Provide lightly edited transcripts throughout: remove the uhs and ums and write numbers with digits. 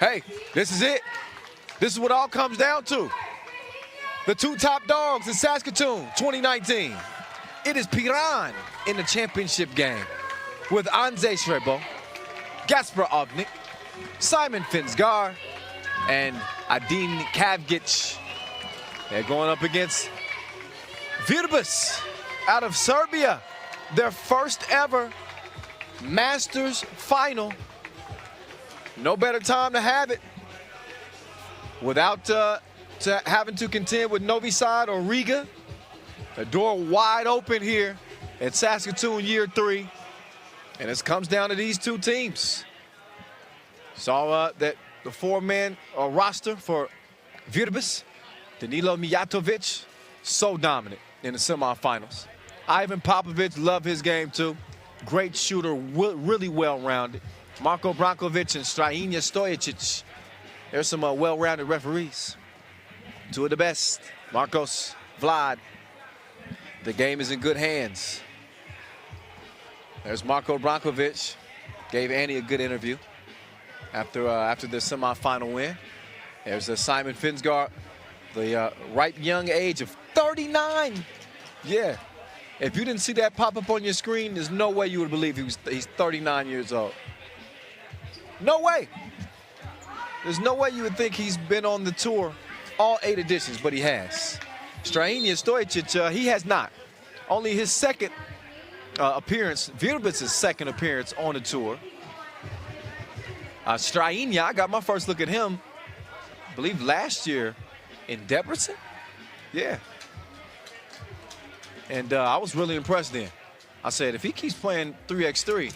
Hey, this is it. This is what all comes down to. The two top dogs in Saskatoon 2019. It is Piran in the championship game with Andrzej Srebo, Gasper Ognik, Simon Finsgar, and Adin Kavgic. They're going up against Vrbas out of Serbia. Their first ever Masters final. No better time to have it without having to contend with Novi Sad or Riga. The door wide open here at Saskatoon year 3. And it comes down to these two teams. Saw that the four-man roster for Vrbas, Danilo Mijatovic, so dominant in the semifinals. Ivan Popovic, love his game too. Great shooter, really well-rounded. Marko Brankovic and Strahina Stojicic. There's some well-rounded referees. Two of the best. Marcos, Vlad. The game is in good hands. There's Marko Brankovic. Gave Annie a good interview after the semifinal win. There's Simon Finsgar, the ripe young age of 39. Yeah. If you didn't see that pop up on your screen, there's no way you would believe he's 39 years old. No way. There's no way you would think he's been on the tour all 8 editions, but he has. Strahina Stojicic, he has not. Only his second appearance, Vrbas' second appearance on the tour. Strahina, I got my first look at him, I believe last year in Debrecen. Yeah. And I was really impressed then. I said, if he keeps playing 3x3,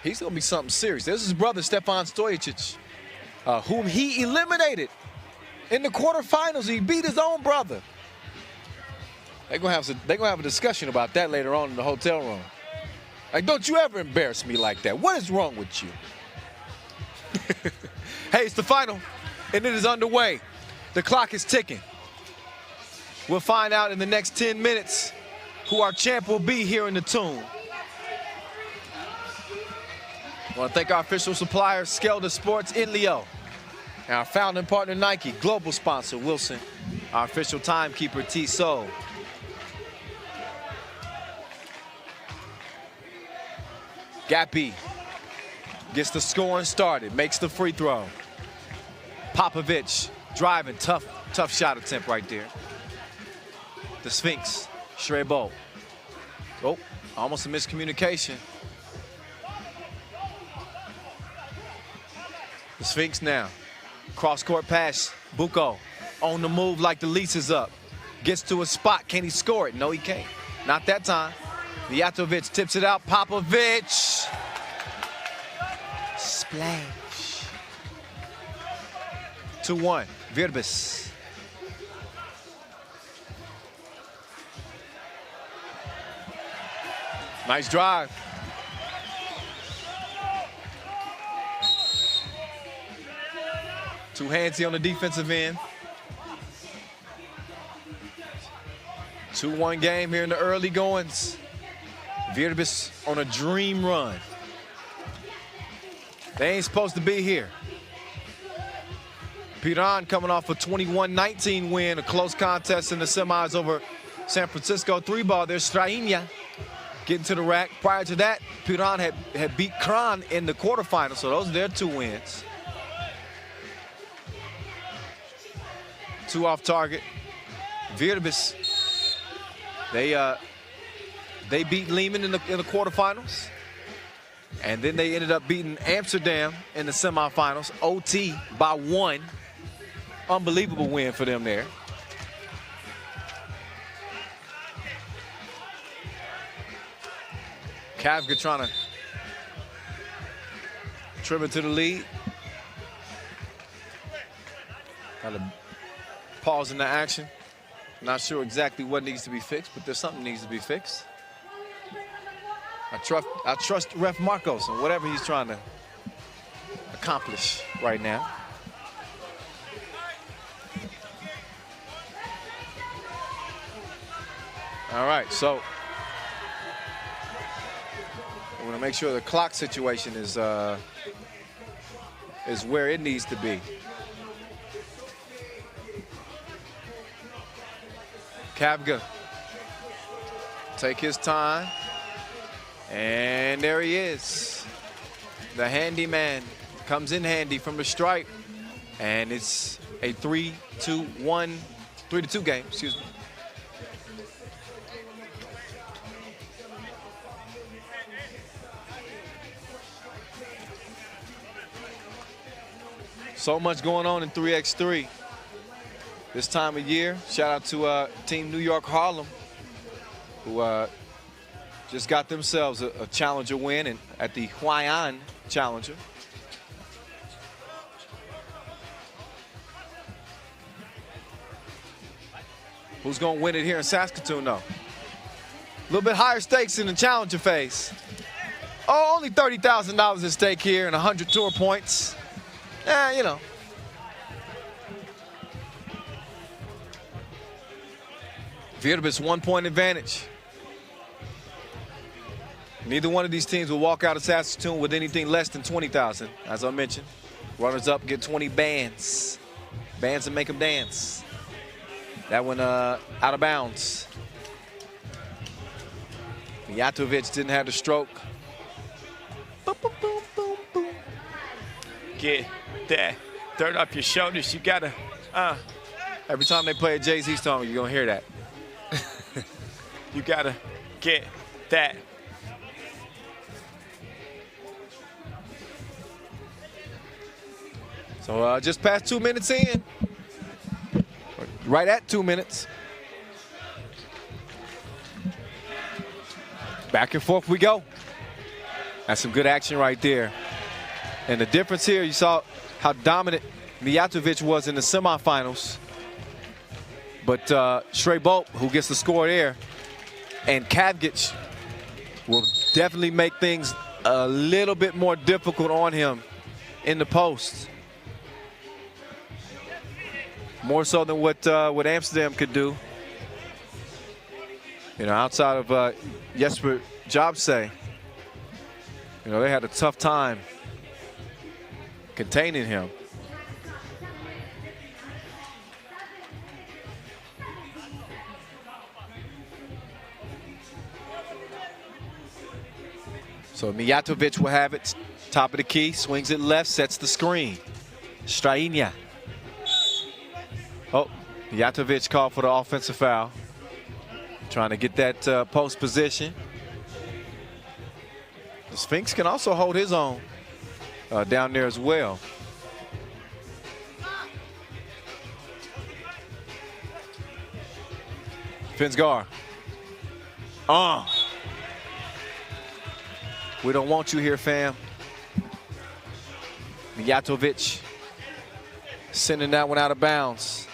he's going to be something serious. This is his brother, Stefan Stojicic, whom he eliminated in the quarterfinals. He beat his own brother. They're going to have a discussion about that later on in the hotel room. Like, don't you ever embarrass me like that. What is wrong with you? Hey, it's the final, and it is underway. The clock is ticking. We'll find out in the next 10 minutes who our champ will be here in the Toon. I want to thank our official supplier, Skelda Sports in Leo. And our founding partner, Nike. Global sponsor, Wilson. Our official timekeeper, T-Soul. Gappy gets the scoring started, makes the free throw. Popovic driving, tough shot attempt right there. The Sphinx, Srebo. Oh, almost a miscommunication. The Sphinx now. Cross-court pass, Buko on the move like the lease is up. Gets to a spot, can he score it? No, he can't. Not that time. Mijatovic tips it out, Popovic. Splash. 2-1, Vrbas. Nice drive. Too handsy on the defensive end. 2-1 game here in the early goings. Vrbas on a dream run. They ain't supposed to be here. Piran coming off a 21-19 win, a close contest in the semis over San Francisco. 3-ball, there's Strahina getting to the rack. Prior to that, Piran had beat Kran in the quarterfinals, so those are their 2 wins. 2 off target. Vrbas, they beat Lehman in the quarterfinals. And then they ended up beating Amsterdam in the semifinals, OT by 1. Unbelievable win for them there. Kavga trying to trim it to the lead. Got a pause in the action. Not sure exactly what needs to be fixed, but there's something needs to be fixed. I trust Ref Marcos and whatever he's trying to accomplish right now. All right, so I want to make sure the clock situation is is where it needs to be. Kavga, take his time. And there he is. The handyman comes in handy from the stripe. And it's a 3-2 game, excuse me. So much going on in 3x3 this time of year. Shout out to Team New York Harlem, who just got themselves a challenger win at the Hwaian Challenger. Who's going to win it here in Saskatoon, though? A little bit higher stakes in the challenger phase. Oh, only $30,000 at stake here and 100 tour points. You know. Vrbas 1 point advantage. Neither one of these teams will walk out of Saskatoon with anything less than 20,000, as I mentioned. Runners up get 20 bands. Bands that make them dance. That one out of bounds. Mijatovic didn't have the stroke. Boom, boom, boom, boom, boom. Get that dirt off your shoulders. You gotta, Every time they play a Jay-Z song, you're gonna hear that. You gotta get that. So just past 2 minutes in. Right at 2 minutes. Back and forth we go. That's some good action right there. And the difference here, you saw how dominant Mijatovic was in the semifinals. But Shrey-Bolt, who gets the score there, and Kavgic will definitely make things a little bit more difficult on him in the post. More so than what Amsterdam could do. You know, outside of Jesper Jobse, you know, they had a tough time containing him. So Mijatovic will have it, top of the key, swings it left, sets the screen. Strainia. Oh, Mijatovic called for the offensive foul. Trying to get that post position. The Sphinx can also hold his own down there as well. Finsgar. We don't want you here, fam. Mijatovic sending that one out of bounds.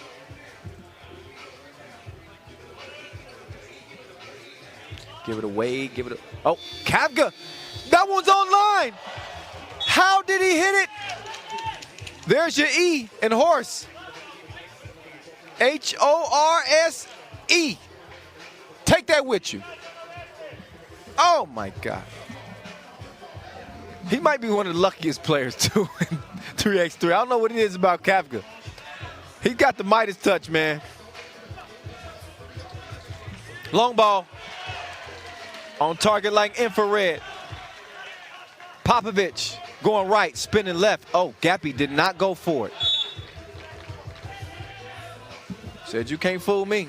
Give it away, give it a, oh, Kavga, that one's online. How did he hit it? There's your E in horse. H-O-R-S-E. Take that with you. Oh my God. He might be one of the luckiest players too in 3x3. I don't know what it is about Kavga. He's got the Midas touch, man. Long ball. On target like infrared. Popovich going right, spinning left. Oh, Gappy did not go for it. Said you can't fool me.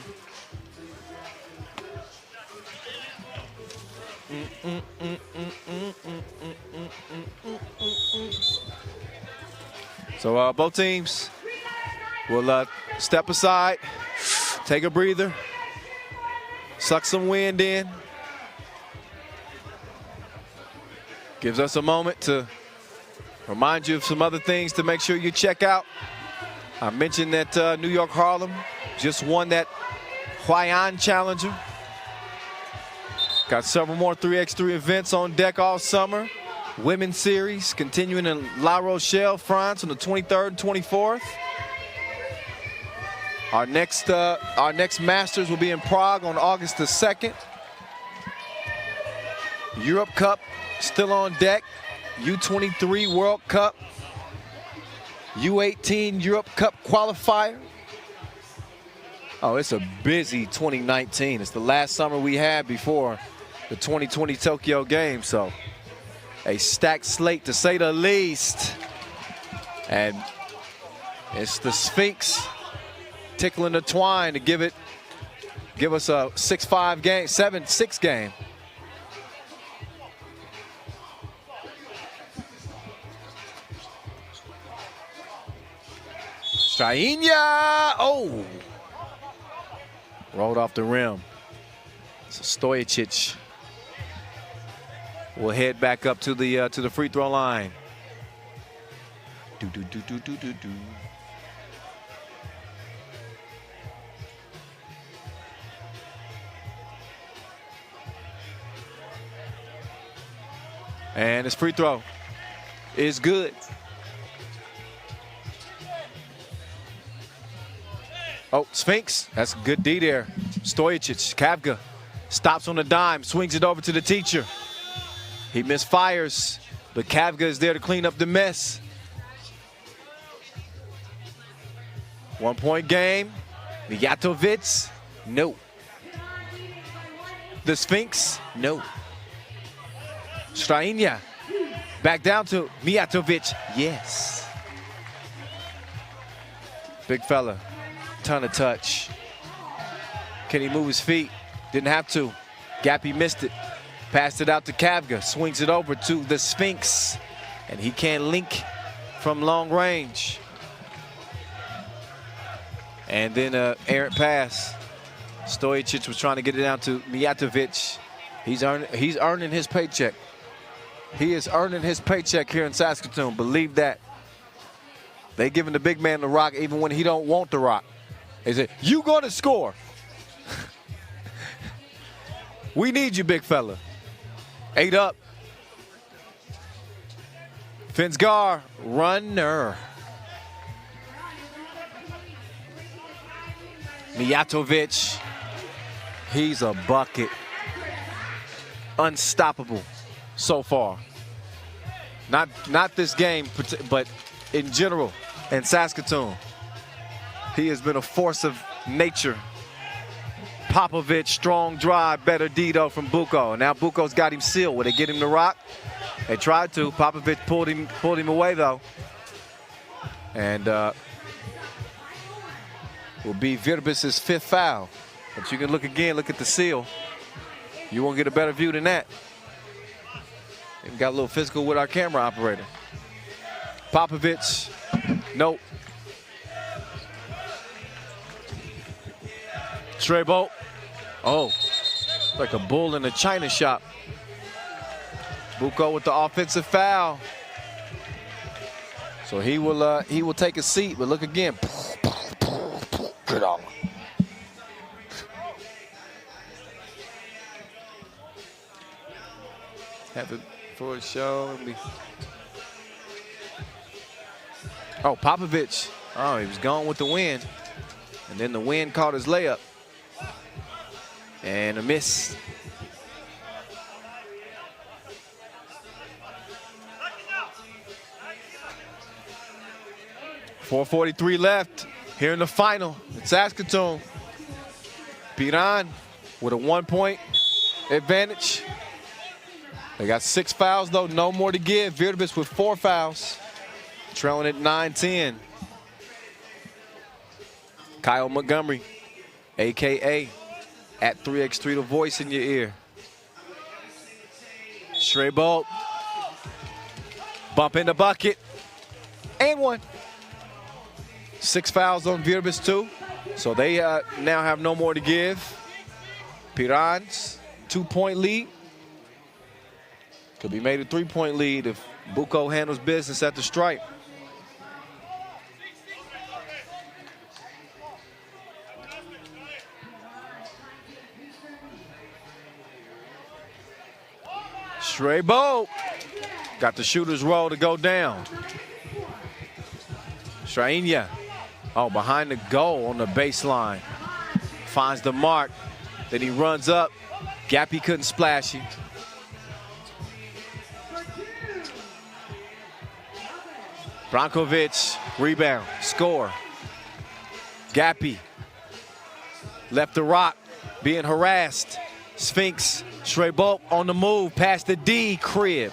So both teams will step aside, take a breather, suck some wind in. Gives us a moment to remind you of some other things to make sure you check out. I mentioned that New York Harlem just won that Hwaian Challenger. Got several more 3x3 events on deck all summer. Women's Series continuing in La Rochelle, France on the 23rd and 24th. Our next Masters will be in Prague on August the 2nd. Europe Cup still on deck. U23 World Cup U18 Europe Cup qualifier. Oh, it's a busy 2019. It's the last summer we had before the 2020 Tokyo Games. So a stacked slate to say the least. And it's the Sphinx tickling the twine to give us a 6-5 game, 7-6 game. Strainia, oh, rolled off the rim. So Stojacic will head back up to the free throw line. Do. And his free throw is good. Oh, Sphinx, that's a good D there. Stojacic, Kavga stops on the dime, swings it over to the teacher. He misfires, but Kavga is there to clean up the mess. 1 point game. Mijatovic, no. The Sphinx, no. Strainia, back down to Mijatovic, yes. Big fella, ton of touch. Can he move his feet? Didn't have to. Gappy missed it. Passed it out to Kavga, swings it over to the Sphinx, and he can't link from long range. And then an errant pass. Stojacic was trying to get it down to Mijatovic. He's earning his paycheck. He is earning his paycheck here in Saskatoon. Believe that. They giving the big man the rock even when he don't want the rock. They say, you gonna score. We need you, big fella. 8 up. Finsgar, runner. Mijatovic, he's a bucket. Unstoppable so far. Not this game, but in general in Saskatoon. He has been a force of nature. Popovich, strong drive, better D though from Buko. Now Buko's got him sealed. Will they get him to rock? They tried to. Popovich pulled him away though. And will be Vrbas' 5th foul. But you can look again, look at the seal. You won't get a better view than that. We got a little physical with our camera operator. Popovich, nope. Trebo, oh, like a bull in a china shop. Buko with the offensive foul. So he will take a seat, but look again. Get on. Have it for a show. Oh, Popovich. Oh, he was gone with the wind. And then the wind caught his layup. And a miss. .443 left here in the final. It's Saskatoon. Piran with a 1-point advantage. They got 6 fouls though, no more to give. Vrbas with 4 fouls, trailing at 9-10. Kyle Montgomery, AKA at 3x3, the voice in your ear. Straight ball, bump in the bucket, and 1. 6 fouls on Vrbas too, so they now have no more to give. Piran's 2-point lead. Could be made a 3-point lead if Buko handles business at the stripe. Strebo got the shooter's roll to go down. Strainia, oh, behind the goal on the baseline. Finds the mark, then he runs up. Gappy couldn't splash him. Brankovic, rebound, score. Gappy, left to rock, being harassed. Sphinx, Shrebolt on the move, past the D, crib.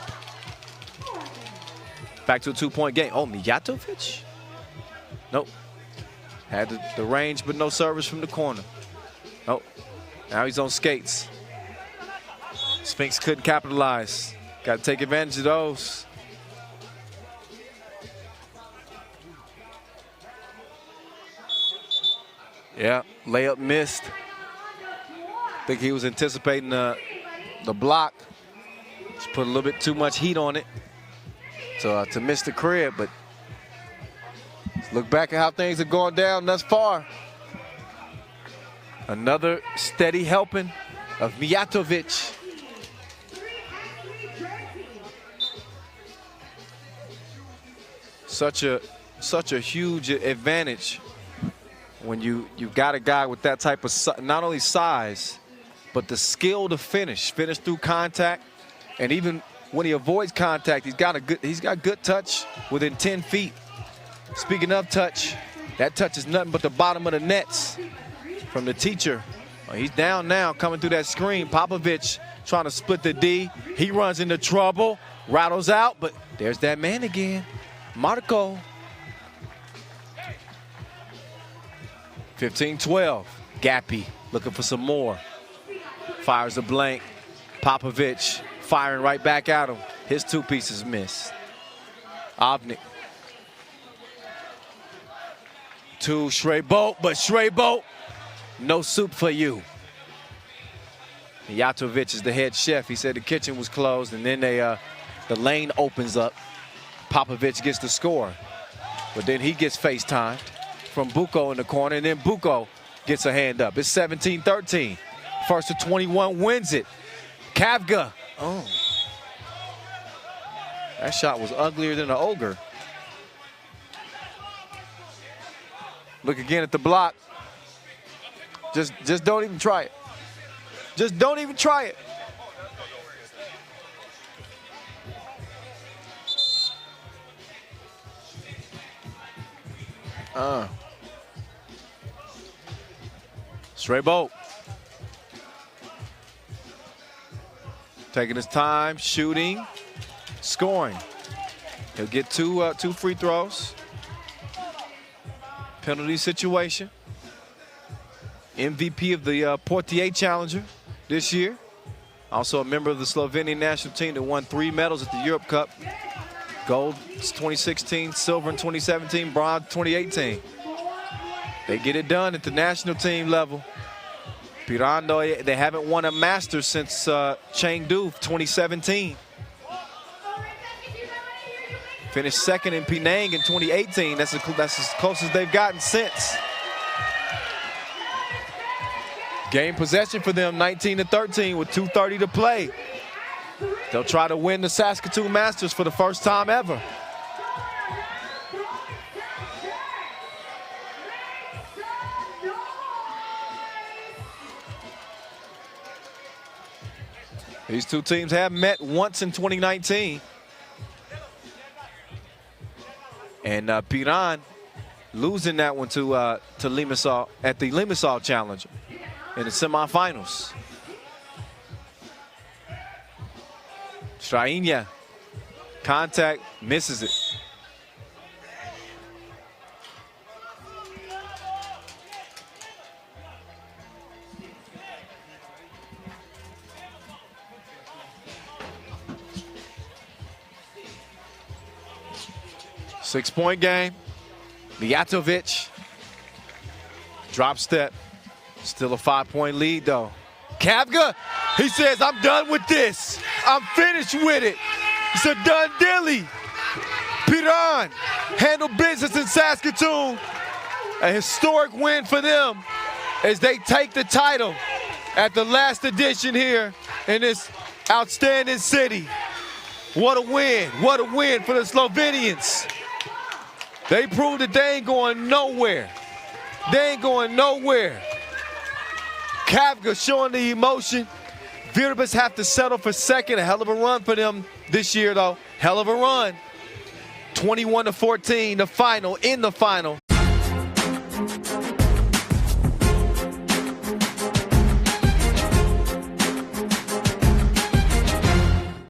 Back to a 2-point game. Oh, Mijatovic? Nope. Had the range, but no service from the corner. Nope. Now he's on skates. Sphinx couldn't capitalize. Got to take advantage of those. Yeah, layup missed. I think he was anticipating the block. Just put a little bit too much heat on it to miss the crib, but let's look back at how things have gone down thus far. Another steady helping of Mijatovic. Such a huge advantage when you've got a guy with that type of not only size, but the skill to finish through contact, and even when he avoids contact, he's got good touch within 10 feet. Speaking of touch, that touch is nothing but the bottom of the nets from the teacher. He's down now, coming through that screen. Popovich trying to split the D. He runs into trouble, rattles out, but there's that man again, Marco. 15-12, Gappy looking for some more. Fires a blank. Popovich firing right back at him. His two pieces missed. Ovnik to Shrebolt, but Shrebolt, no soup for you. Mijatovic is the head chef. He said the kitchen was closed, and then the lane opens up. Popovich gets the score, but then he gets FaceTimed from Buko in the corner, and then Buko gets a hand up. It's 17-13. First to 21 wins it. Kavga. Oh. That shot was uglier than an ogre. Look again at the block. Just don't even try it. Just don't even try it. Shrebolt. Taking his time, shooting, scoring. He'll get two free throws. Penalty situation. MVP of the Portier Challenger this year. Also a member of the Slovenian national team that won 3 medals at the Europe Cup. Gold 2016, silver in 2017, bronze 2018. They get it done at the national team level. Piran, they haven't won a Masters since Chengdu 2017. Finished second in Penang in 2018. That's as close as they've gotten since. Game possession for them, 19-13 with 2:30 to play. They'll try to win the Saskatoon Masters for the first time ever. These two teams have met once in 2019. And Piran losing that one to Limassol at the Limassol Challenger in the semifinals. Strainia, contact, misses it. Six-point game. Mijatovic, drop step. Still a 5-point lead, though. Kavga, he says, I'm done with this. I'm finished with it. It's a done dilly. Piran handle business in Saskatoon. A historic win for them as they take the title at the last edition here in this outstanding city. What a win. What a win for the Slovenians. They proved that they ain't going nowhere. They ain't going nowhere. Kavga showing the emotion. Vrbas have to settle for second. A hell of a run for them this year, though. Hell of a run. 21-14, the final, in the final.